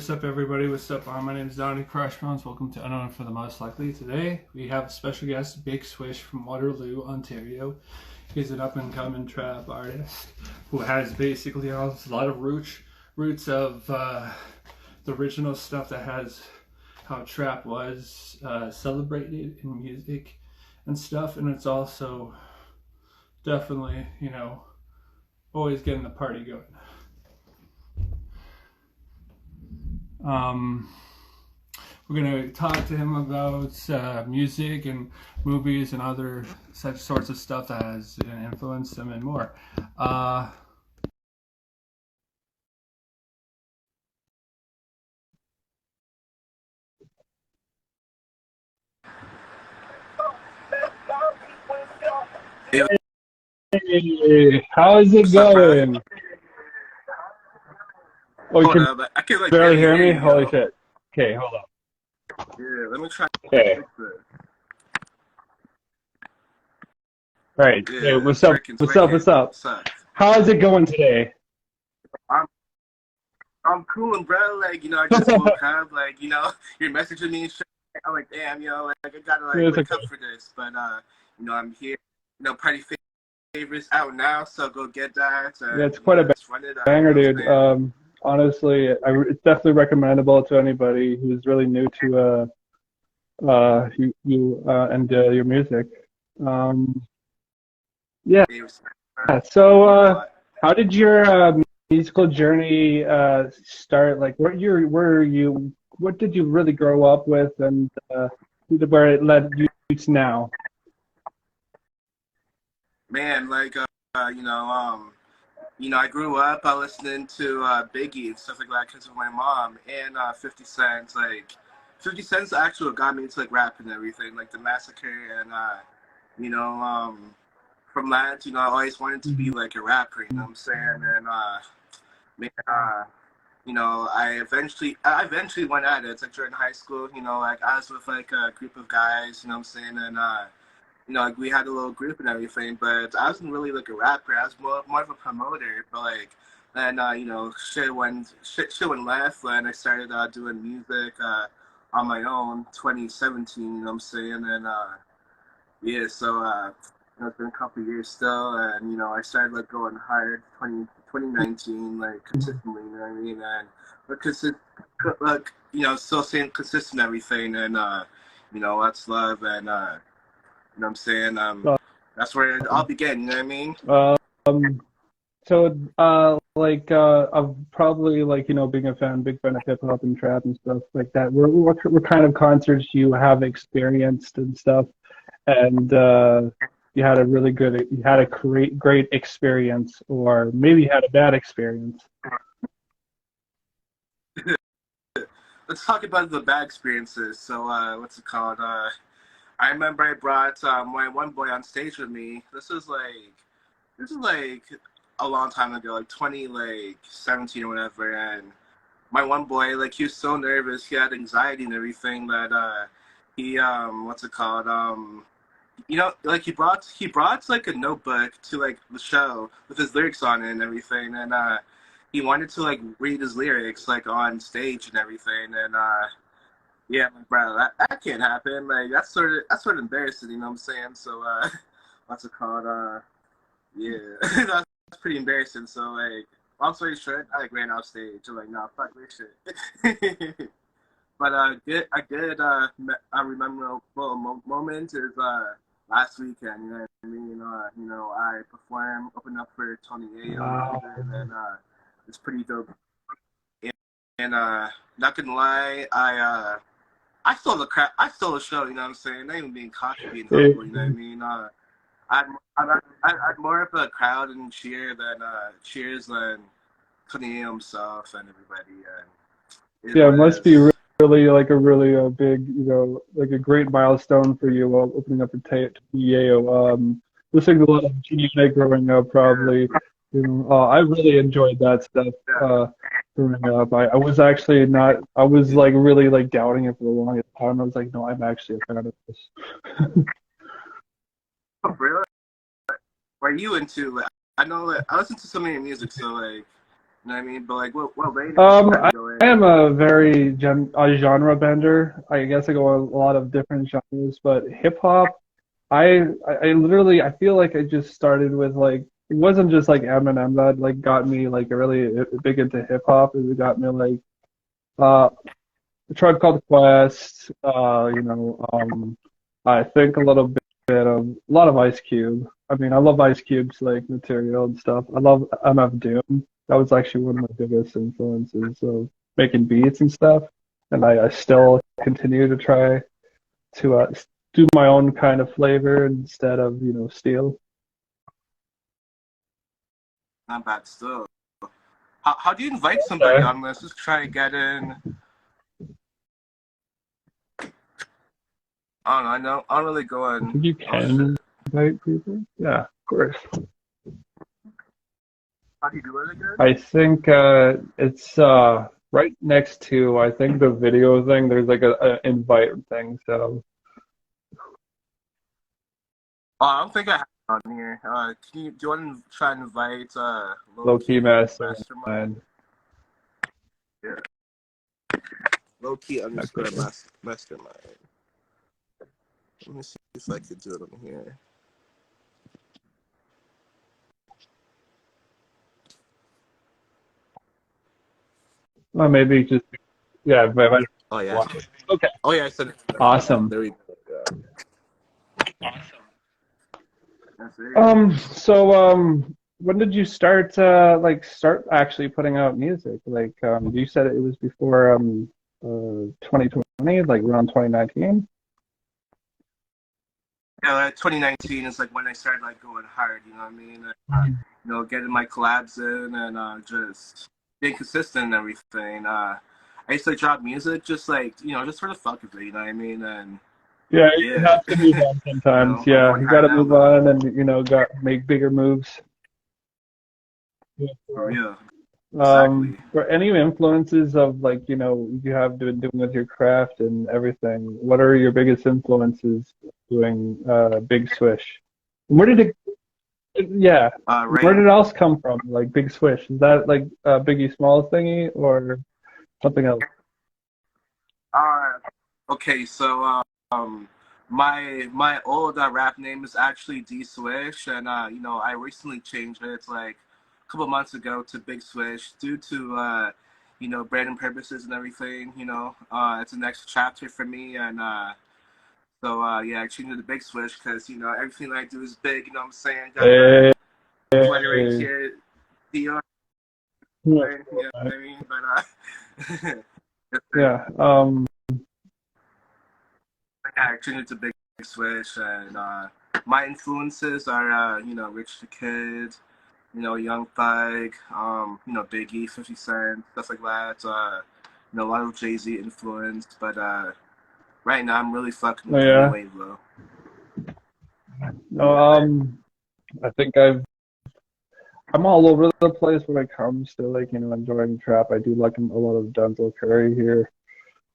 what's up, everybody? What's up? My name is Donnie Crushbones. Welcome to Unknown for the Most Likely. Today, we have a special guest, Big Swish from Waterloo, Ontario. He's an up-and-coming trap artist who has basically a lot of roots of the original stuff that has how trap was celebrated in music and stuff. And it's also definitely, always getting the party going. We're going to talk to him about music and movies and other such sorts of stuff that has influenced him and more. Hey, how's it going? Oh, you can I can barely hear me? you, Holy yo. shit. Okay, hold on. Yeah, let me try. Okay. Right. Hey, Yeah, what's it's up? working. It's What's up? working. What's up? What's up? How's it going today? I'm I'm cool, bro. Like, I just woke up. Like, you're messaging me and shit. I'm like, damn, like I gotta It's wake okay. up for this. But I'm here. Party favorites out now, so go get that. Yeah, it's quite a Let's run it up. banger, You know dude. what I'm saying? Honestly, it's definitely recommendable to anybody who's really new to you and your music. Um, yeah. Favorites. So, But how did your musical journey start? Like, what did you really grow up with, and where it led you to now? man, like, I grew up listening to Biggie and stuff like that because of my mom and 50 Cent. Like, 50 Cent's actually what got me into like rap and everything, like the Massacre and you know, from that, I always wanted to be like a rapper. You know what I'm saying? And man, I eventually went at it. It's like during high school. Like I was with like a group of guys. You know what I'm saying? And like we had a little group and everything, but I wasn't really like a rapper. I was more of a promoter. But like, then shit went left, and I started doing music on my own, 2017. You know what I'm saying? And yeah, so it's been a couple of years still, and I started like going hard 2019, like consistently. You know what I mean? And like still staying consistent and everything, and that's love, and you know what I'm saying? That's where it all began, you know what I mean? Um, so, of probably like being a big fan of hip hop and trap and stuff like that. What kind of concerts you have experienced and stuff, and you had a great experience, or maybe you had a bad experience. Let's talk about the bad experiences. So, what's it called? I remember I brought my one boy on stage with me. This is like a long time ago, like 2017 or whatever, and my one boy, like, he was so nervous, he had anxiety and everything that he what's it called? Like he brought like a notebook to like the show with his lyrics on it and everything, and he wanted to like read his lyrics like on stage and everything, and yeah, like, bro, that can't happen. Like that's sort of embarrassing, you know what I'm saying? So what's it called? Yeah, that's pretty embarrassing. So like, long story short, I like ran off stage. I'm like, nah, fuck this shit. But a good a memorable moment is last weekend. You know what I mean? I performed, opened up for Tony Yayo and Wow. everything, and it's pretty dope. And not gonna lie, I stole the show. You know what I'm saying? Not even being cocky, being humble. You know what I mean? I'm more of a crowd and cheers than Tony Yayo himself and everybody. And it Yeah, it must be was. really like a really big, like a great milestone for you opening up for Yayo. Listening to a lot of GNA growing up, probably. I really enjoyed that stuff Yeah. growing up. I was actually not. I was like really like doubting it for the longest time. I was like, no, I'm actually a fan of this. Oh, really? What are you into? Like, I know that I listen to so many music, so like, You know what I mean? But like, what lane are you Um, trying to I, go I in? am a very a genre bender. I guess I go a lot of different genres, but hip hop, I literally I feel like I just started with like it wasn't just like Eminem that like got me like really big into hip hop. It got me like uh a Tribe Called Quest, I think a little bit of a lot of Ice Cube. I mean, I love Ice Cube's like material and stuff. I love MF Doom. That was actually one of my biggest influences of making beats and stuff. And I still continue to try to do my own kind of flavor instead of, steal. Not bad still. How do you invite somebody Okay. on? Let's just try to get in. I don't know. I don't really go I on. think you Oh shit. can invite people. Yeah, of course. How do you do it again? I think it's right next to I think the video thing. There's like a invite thing. So Oh, I don't think I have it on here. Do you want to try and invite low low key key mastermind. mastermind? Yeah, low key underscore Okay. mastermind. Let me see if I could do it on here. Well, maybe just yeah. Oh yeah. Okay. Oh yeah. I said it. Awesome. There we go. Yeah. That's it. When did you start start actually putting out music? Like you said it was before 2020, like around 2019. Yeah, 2019 is like when I started like going hard. You know what I mean? Getting my collabs in and just being consistent and everything. I used to drop music just like just for the fuck of it. You know what I mean? And Yeah, you yeah, have to move on sometimes. I'm Yeah, going you got hard to now move though. on and got make bigger moves. Yeah, For real, exactly. for any influences of like you have been doing with your craft and everything, what are your biggest influences doing Big Swish? Where did it? Yeah, where Right. did it else come from? Like Big Swish, is that like Biggie Smalls thingy or something else? Uh, okay, so my old rap name is actually D Swish, and I recently changed it like a couple months ago to Big Swish due to branding purposes and everything. It's the next chapter for me, and yeah, I changed it to Big Swish because everything that I do is big. You know what I'm saying? Got the Hey, sweater right here, the yeah, you know what I mean? But yeah. yeah, I changed it to Big Swish, and my influences are Rich the Kid, Young Thug, Biggie, 50 Cent, stuff like that. A lot of Jay-Z influence, but right now I'm really fucking Oh, with the new yeah. wave though. No, I think I'm all over the place when it comes to like enjoying trap. I do like a lot of Denzel Curry here.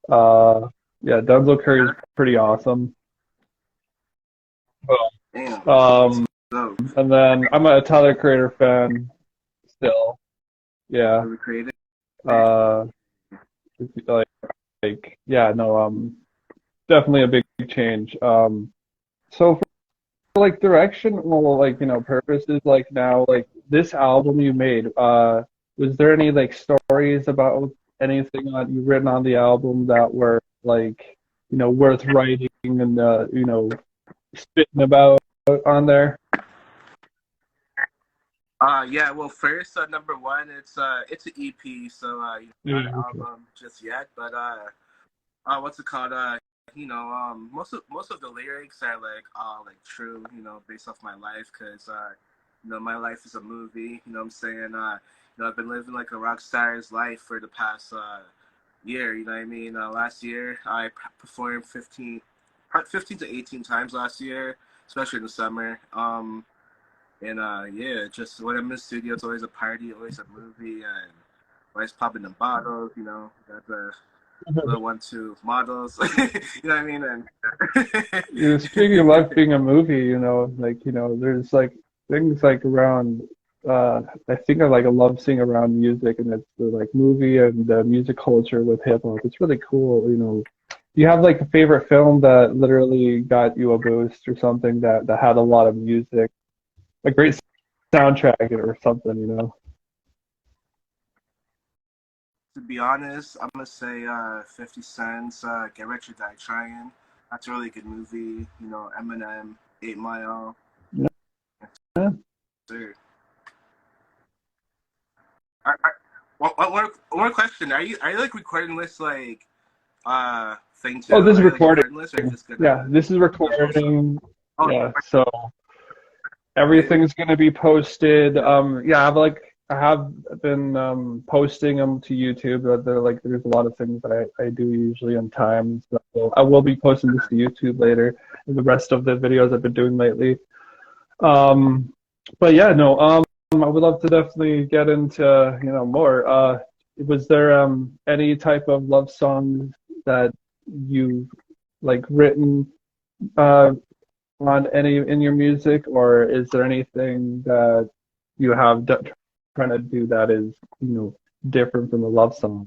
Uh, yeah, Denzel Curry is pretty awesome. Damn, Um, so and then I'm a Tyler Creator fan still. Yeah. really creative. Uh, like, yeah, no, definitely a big change. So for like direction, well, like purposes, like now, like this album you made, was there any like stories about anything that you written on the album that were like worth writing and spitting about on there? Yeah, well, first, number one, it's an EP, so not an Yeah, okay. album just yet, but what's it called? Most of the lyrics are like all like true, based off my life, cause my life is a movie. You know what I'm saying? I've been living like a rock star's life for the past year. You know what I mean? Last year I performed 15 to 18 times last year, especially in the summer. And yeah, just when I'm in the studio, it's always a party, always a movie, and always popping the bottles. Got the little 1-2 models. You know what I mean? And Speaking of life being a movie, like there's like things like around. I think I like love seeing around music and it's the like movie and the music culture with hip hop. It's really cool, you know. Do you have like a favorite film that literally got you a boost or something that had a lot of music, a great soundtrack or something, you know? To be honest, I'm gonna say 50 Cent's Get Rich or Die Trying. That's a really good movie. You know, Eminem, 8 Mile. Yeah. Sir. One more question. Are you like recording this like thing Oh, too? this is Are you like recording. recording this or are you just Yeah, gonna this is post? recording. Oh, Yeah, so everything's gonna be posted. Yeah, I have been posting them to YouTube, but there's a lot of things that I do usually on time. So I will be posting this to YouTube later, and the rest of the videos I've been doing lately. Um, but yeah, no, I would love to definitely get into, you know, more. Was there any type of love songs that you like written uh on any in your music, or is there anything that you have trying to do that is, you know, different from a love song?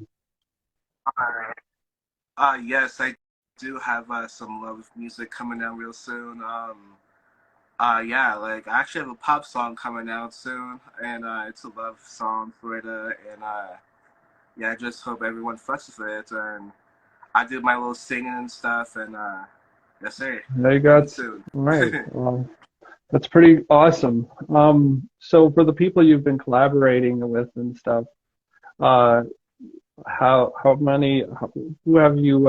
yes, I do have some love music coming out real soon. Yeah, like I actually have a pop song coming out soon, and it's a love song for it, and yeah, I just hope everyone fucks with it, and I do my little singing and stuff, and yes, sir, There you coming got, soon. right. That's pretty awesome. So for the people you've been collaborating with and stuff, uh, how many who have you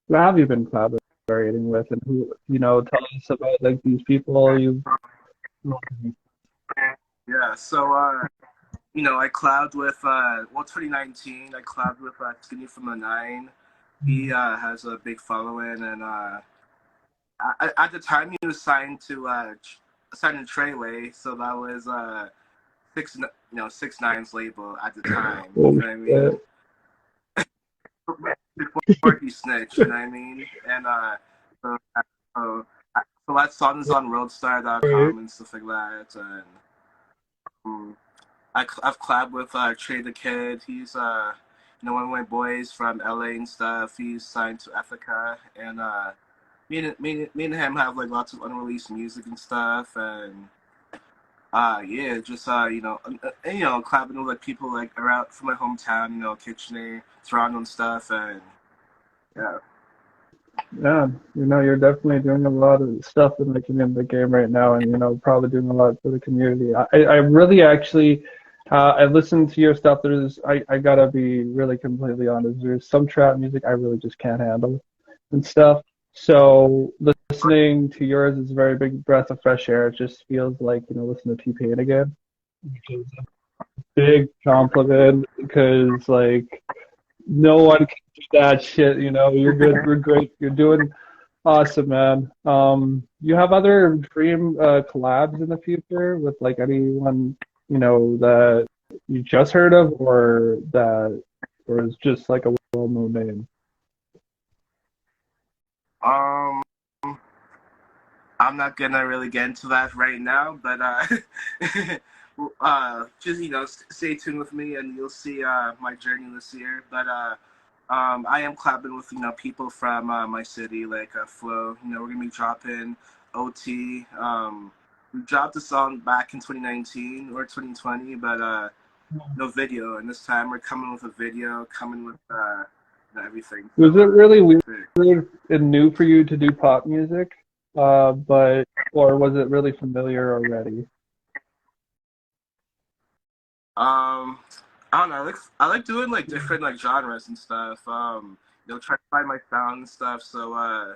who have you been collaborating with, and who, you know, tell us about like these people you. Yeah, so you know, I collabed with 2019. I collabed with Skinny from the Nine. He has a big following, and at the time he was signed to Treyway, so that was 6ix9ine's label at the time. Oh You know what I mean? shit. Before he snitched, you know what I mean? And so, so, so that song is on Right. roadstar.com and stuff like that. And um, I've collabed with Trey the Kid. He's you know, one of my boys from LA and stuff. He's signed to Ethica, and me and him have like lots of unreleased music and stuff. And yeah, just and, you know, collabing with like people like around from my hometown, you know, Kitchener, Toronto and stuff. And yeah. Yeah, you know, you're definitely doing a lot of stuff in the game right now, and you know, probably doing a lot for the community. I really actually, I listened to your stuff. I gotta be really completely honest. There's some trap music I really just can't handle and stuff. So listening to yours is a very big breath of fresh air. It just feels like, you know, listening to T-Pain again, which is a big compliment because like no one can do that shit. You know, you're good. You're great. You're doing awesome, man. You have other dream collabs in the future with like anyone, you know, that you just heard of, or that, or is just like a well-known name? Um, I'm not gonna really get into that right now, but just you know, stay tuned with me, and you'll see my journey this year. But I am collabing with, you know, people from my city, like Flo. You know, we're gonna be dropping OT. We dropped the song back in 2019 or 2020, but no video. And this time we're coming with a video, coming with you know, everything. Was So it really sick. weird and new for you to do pop music? But or was it really familiar already? Um, I don't know. I like doing like different like genres and stuff. You know, try to find my sound and stuff. So I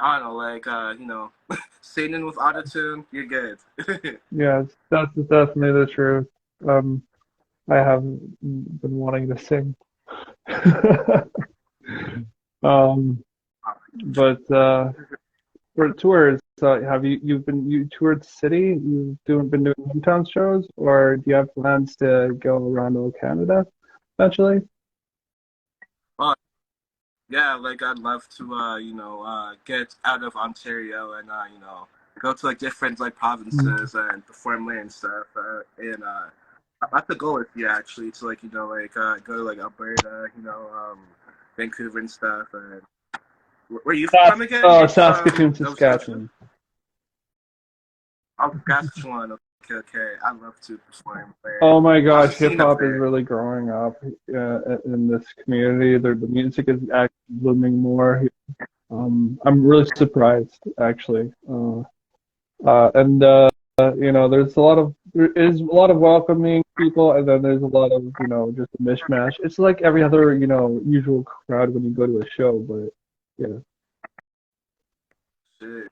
don't know, like you know, singing with autotune, you're good. Yes, that's definitely the truth. Um, I have been wanting to sing. Um, but for tours, have you toured the city? Been doing hometown shows, or do you have plans to go around all Canada eventually? Oh yeah, like I'd love to you know, get out of Ontario and you know, go to like different like Mm. provinces and perform there and stuff. And that's the goal this year actually to like like go to like Alberta, Vancouver and stuff. And where are you from again? Saskatoon, Nova Scotia. Saskatchewan. Oh, Saskatchewan. Okay, okay. I love to perform there. Oh my How's the gosh, hip scene up hop is there? really growing up in this community. The music is actually blooming more. I'm really surprised, actually. And there's there is a lot of welcoming people, and then there's a lot of just a mishmash. It's like every other usual crowd when you go to a show, but yeah. Shit.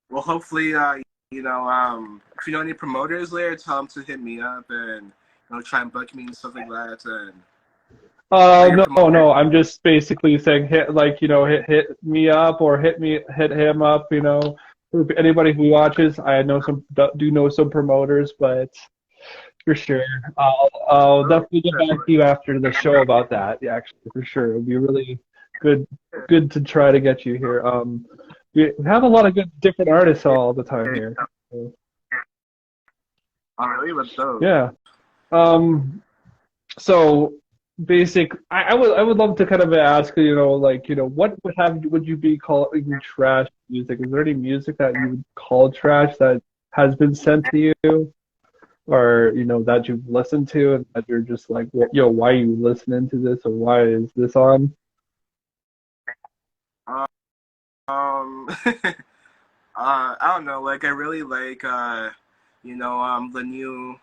Well, hopefully, if you know any promoters there, tell them to hit me up and try and book me and stuff like that. And are you a No, promoter? no. I'm just basically saying hit me up or hit him up. For anybody who watches, I know do know some promoters, but for sure, I'll Oh, definitely get back to you after the show about that. Yeah, actually, for sure, it'll be really good good to try to get you here. We have a lot of good different artists all the time here. So, oh, really? Let's go. yeah. Um, So I would love to kind of ask what would you be calling trash music? Is there any music that you would call trash that has been sent to you, or that you've listened to and that you're just like, why are you listening to this, or why is this on? I don't know. Like, I really like, the new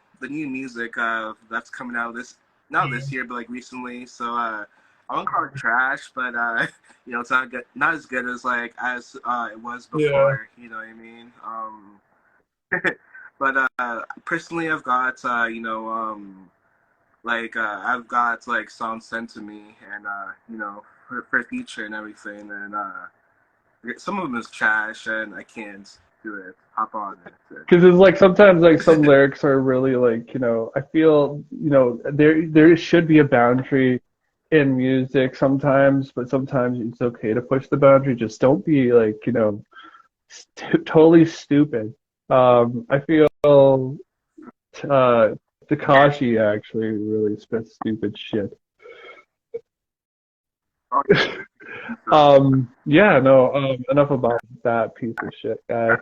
music that's coming out not this year, but like recently. So I won't call it trash, but it's not as good as like as it was Yeah. before. You know what I mean? But personally, I've got I've got like songs sent to me, and for feature and everything, and some of them is trash, and I can't do it. Hop on it. Because it's like sometimes like some lyrics are really like I feel there should be a boundary in music sometimes, but sometimes it's okay to push the boundary. Just don't be like totally stupid. I feel uh, Takashi actually really spits stupid shit. Yeah, no, enough about that piece of shit guy.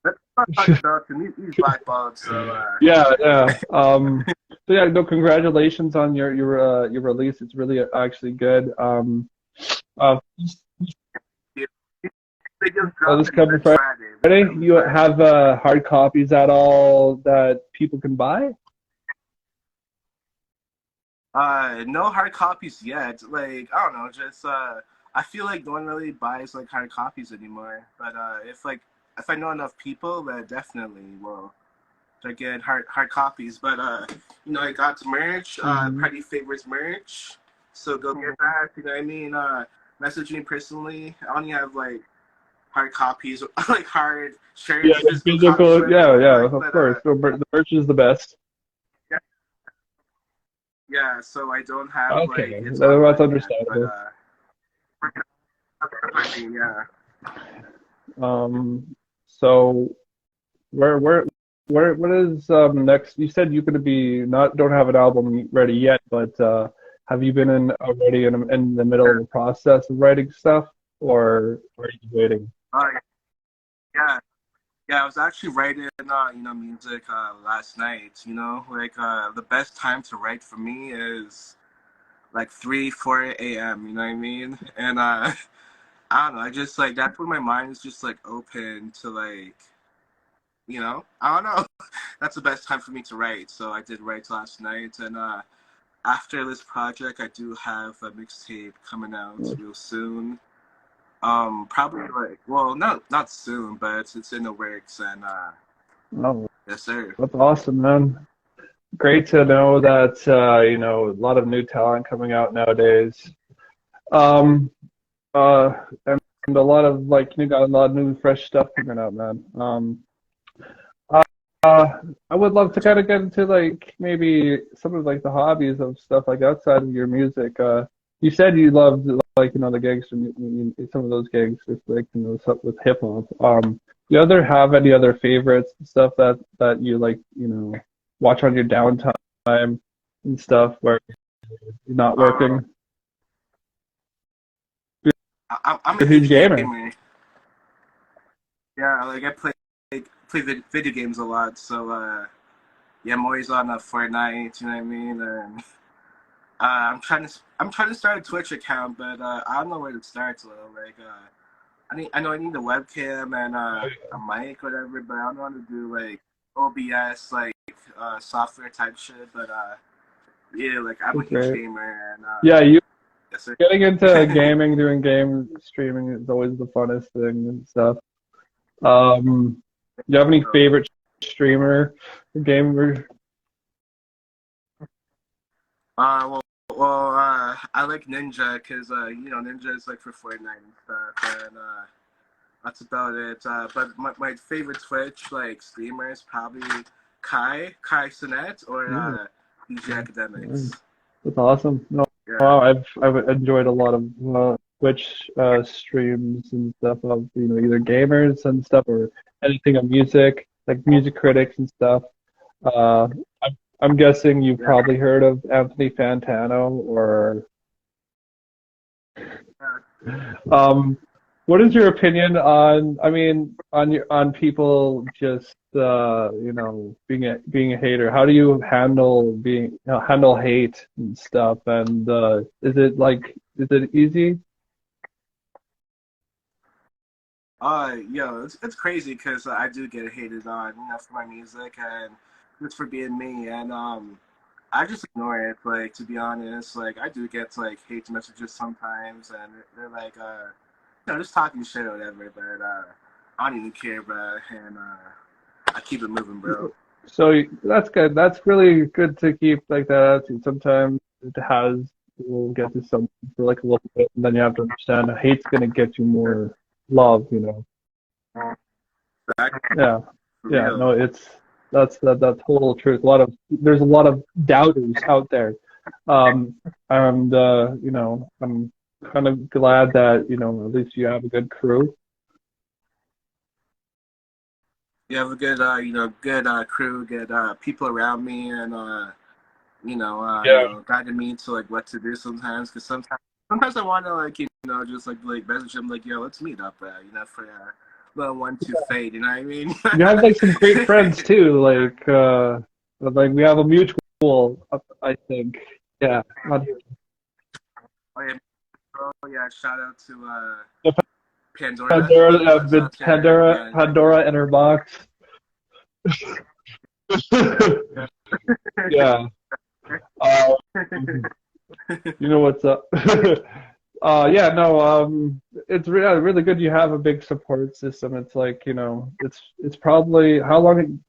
Let's not talk about him. He's blackballed, so Yeah, yeah. So yeah, no, congratulations on your release. It's really actually good. Uh, he, they just this dropped it coming this Friday. This Friday, coming you Friday. have hard copies at all that people can buy? No hard copies yet. Like I don't know, just I feel like no one really buys like hard copies anymore. But if I know enough people, then definitely will. To get hard copies. But I got merch, Hmm. Party Favorites merch. So go get that. You know what I mean? Message me personally. I only have like hard copies, like hard Yeah, shirts, like physical copies physical. or Yeah, anything. yeah, Like, of but course. The merch is the best. yeah, yeah. So I don't have like Okay, it's that's online yet, but understandable. yeah. So where what is next? You said you're going to be not don't have an album ready yet, but have you been in the middle of the process of writing stuff, or are you waiting? Yeah. Yeah, I was actually writing, music last night. Like the best time to write for me is like 3, 4 a.m. You know what I mean? And I don't know. I just like that's when my mind is just like open to like, I don't know. That's the best time for me to write. So I did write last night, and after this project, I do have a mixtape coming out real soon. Probably like, well, not soon, but it's in the works, and Oh, yes, sir. that's awesome, man. Great to know that a lot of new talent coming out nowadays. Um, and a lot of you got a lot of new fresh stuff coming out, man. Uh, I would love to kind of get into like maybe some of like the hobbies of stuff like outside of your music. You said you loved like the gigs from some of those gigs with like stuff with hip hop. Do you other have any other favorites stuff that you like watch on your downtime and stuff where you're not Um, working? I'm a You're a huge huge gamer. gamer. Yeah, like I play video games a lot. So yeah, I'm always on Fortnite. You know what I mean? And I'm trying to start a Twitch account, but I don't know where to start. So like I know I need a webcam and a mic, whatever, but I don't know how to do like OBS, like software type shit. But yeah, like I'm a That's huge great. gamer, and Yeah, you yes, sir. getting into gaming, doing game streaming is always the funnest thing and stuff. Do you have any So, favorite streamer or gamer? well, I like Ninja because Ninja is like for Fortnite and stuff, and that's about it. But my favorite Twitch like streamer is probably Kai Sinet or Ooh, DJ Academics. that's awesome. No, Yeah, wow, I've enjoyed a lot of Twitch streams and stuff of either gamers and stuff or anything of music, like music critics and stuff. Uh, I'm guessing you've yeah. probably heard of Anthony Fantano or um, what is your opinion on, I mean, on people just being a hater? How do you handle handle hate and stuff? And is it easy? It's crazy because I do get hated on, for my music and just for being me, and I just ignore it. Like to be honest, like I do get like hate messages sometimes, and they're like, just talking shit or whatever. But I don't even care, bro, and I keep it moving, bro. So that's good. That's really good to keep like that attitude. Sometimes it has will get to something for like a little bit, and then you have to understand hate's gonna get you more love. Back Yeah, for yeah. real. No, that's total truth. There's a lot of doubters out there, and I'm kind of glad that at least you have a good crew. You have a good, good crew, good people around me, and Yeah. guiding me to like what to do sometimes. Because sometimes I want to like just like message them like, yo, let's meet up, for little 1-2 fade. You know what I mean? You have like some great friends too. Like we have a mutual, I think. Yeah. Oh yeah, bro. Yeah, shout out to Pandora. Pandora, Shouts out to her. Yeah, Pandora in her box. Yeah. Uh, you know what's up. Yeah, no, it's really good you have a big support system. It's like, it's probably how long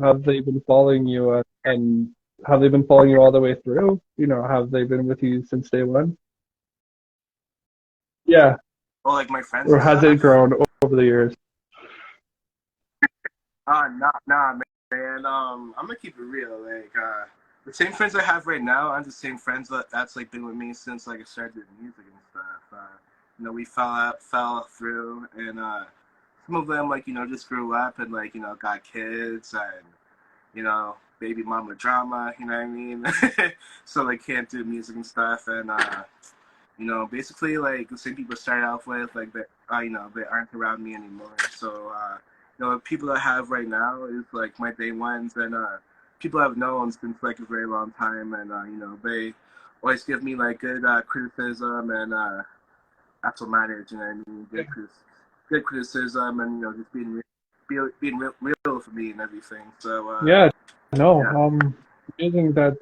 have they been following you and have they been following you all the way through? Have they been with you since day one? Yeah, oh, like my friends or and has it stuff. grown over the years? Nah, man. I'm gonna keep it real. Like, the same friends I have right now aren't the same friends that's like been with me since like I started doing music and stuff. We fell through, and some of them like just grew up and like got kids and baby mama drama. You know what I mean? So they can't do music and stuff, and basically like the same people started off with, like that, they aren't around me anymore. So, people I have right now is like my day ones, and people I've known since like a very long time, and they always give me like good criticism, and that's what matters. You know what I mean? Good criticism, and just being real for me and everything. So, Yeah, no, yeah. amazing that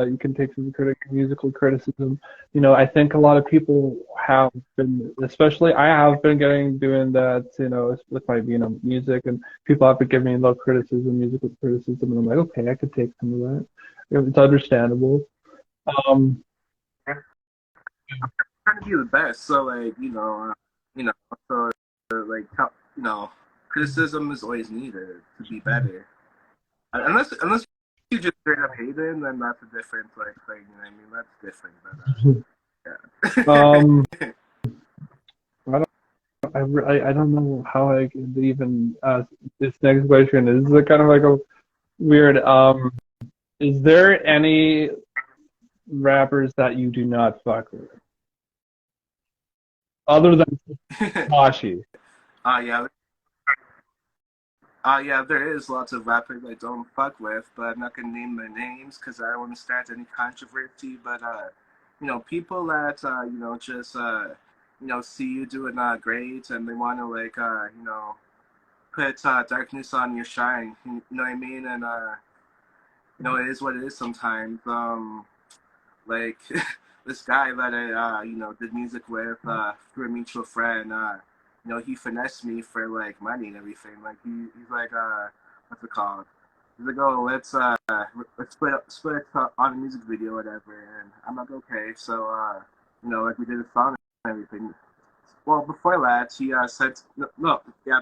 you can take some musical criticism. I think a lot of people have been, especially I have been doing that, with my, music, and people have been giving me a little criticism, musical criticism, and I'm like, okay, I could take some of that. It's understandable. Um, Trying to be the best. So like you know, so like criticism is always needed to be better. Unless you just straight up hate him, then that's a different like thing. You know what I mean? That's different. Um, But yeah. I don't, I don't know how I could even ask this next question. This is a kind of like a weird. Is there any rappers that you do not fuck with, other than Tashi? Yeah. Yeah, there is lots of rappers I don't fuck with, but I'm not gonna name their names because I don't want to start any controversy. But people that just see you doing great and they want to like put darkness on your shine. You know what I mean? And it is what it is sometimes. Like this guy that I did music with through a mutual friend. He finessed me for like money and everything. Like he's like what's it called? He's like, oh, let's split on a music video or whatever. And I'm like, okay. So like we did a song and everything. Well, before that, he said no, yeah,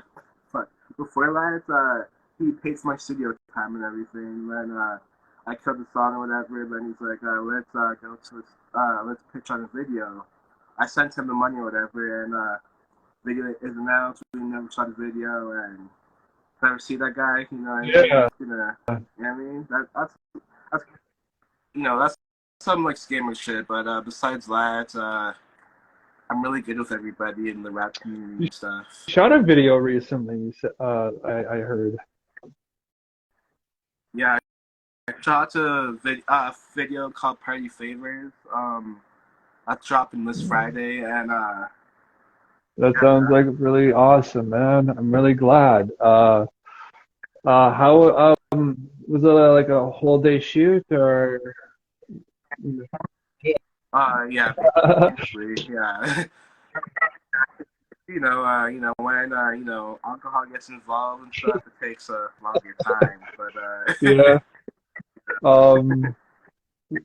fuck. Before that, he paid for my studio time and everything. Then I killed the song or whatever. Then he's like, let's pitch on a video. I sent him the money or whatever, and video is announced. We never saw the video, and if I ever see that guy, Yeah. he's gonna, you know what I mean? That's that's some like scammer shit. But besides that, I'm really good with everybody in the rap community You and stuff. shot a video recently. I heard. Yeah, I shot a video called Party Favors. That's dropping this Friday, and That sounds like really awesome, man. I'm really glad. How was it like a whole day shoot or? yeah, basically, yeah. When alcohol gets involved and stuff, it takes a longer time. But Yeah. Um.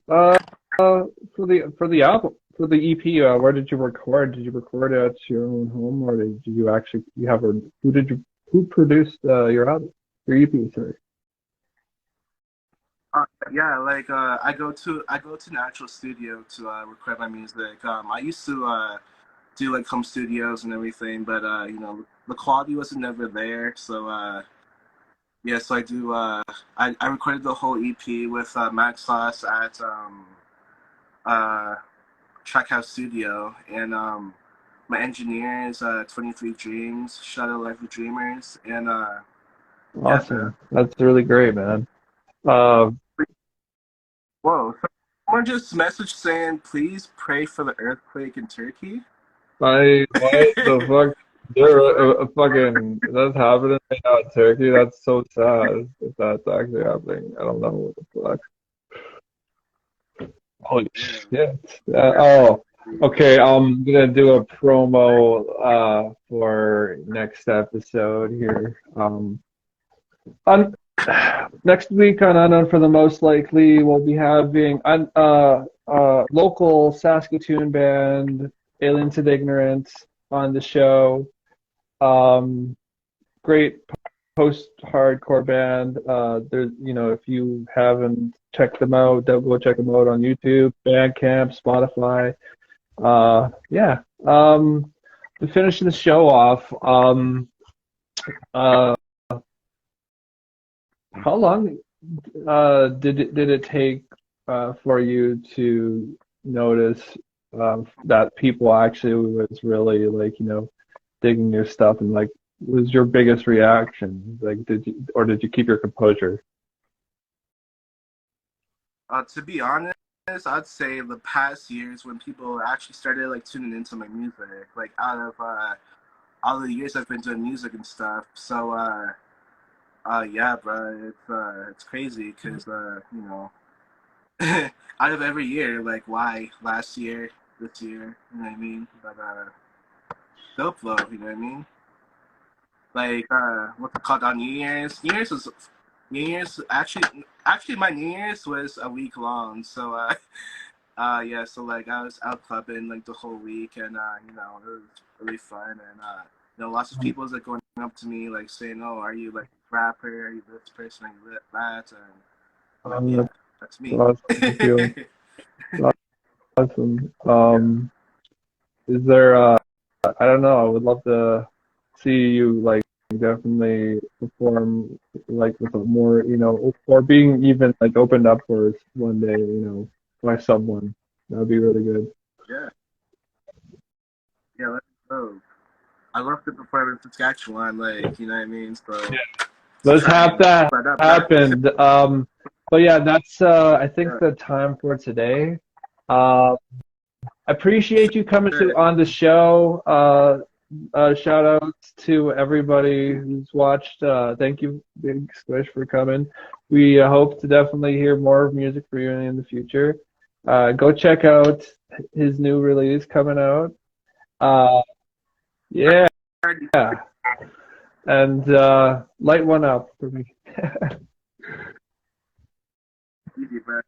Uh. For the album, for the EP, where did you record? Did you record it at your own home, or did you actually you have a who produced your album, your EP? Sorry. yeah, like I go to an actual studio to record my music. I used to do like home studios and everything, but the quality wasn't never there. So yeah, so I do. I recorded the whole EP with Max Sauce at uh, Trackhouse Studio, and my engineer is 23 Dreams, Shadow Life of Dreamers, and yeah, bro. Awesome. That's really great, man. Uh, Whoa, someone just messaged saying, please pray for the earthquake in Turkey. what the fuck? There, fucking, that's happening right now in Turkey. That's so sad if that's actually happening. I don't know what the fuck. Holy Yeah, shit. that's Oh, crazy. okay. I'm gonna do a promo for next episode here. On next week on Unknown for the Most Likely, we'll be having local Saskatoon band Aliens of Ignorance on the show. Um, Great post-hardcore band. There's, if you haven't checked them out, go check them out on YouTube, Bandcamp, Spotify. Yeah. To finish the show off, uh, how long did it take for you to notice that people actually was really like digging your stuff, and like was your biggest reaction? Like did you keep your composure? To be honest, I'd say the past years when people actually started like tuning into my music, like out of all the years I've been doing music and stuff. So yeah, bro, it's crazy because out of every year, like why last year, this year, you know what I mean? But dope though, you know what I mean? Like what's it called on New Year's? New Year's actually my New Year's was a week long, so yeah, so like I was out clubbing like the whole week, and it was really fun, and lots of people was like going up to me like saying, "Oh, are you like a rapper? Are you this person? Are you that?" And Yeah, That's that's me. awesome. Thank you. Awesome. Is there, I don't know, I would love to see you like definitely perform like with a more, or being even like opened up for one day, by someone. That would be really good. Yeah, yeah, let's go. I love to perform in Saskatchewan, like, you know what I mean? So let's Let's try have and that spread up, bro. happen. But yeah, that's I think Yeah, the time for today. Uh, appreciate you coming sure. on the show. Shout outs to everybody who's watched. Thank you, Big Squish, for coming. We hope to definitely hear more music for you in the future. Go check out his new release coming out. Uh, yeah, and light one up for me. Easy, bro.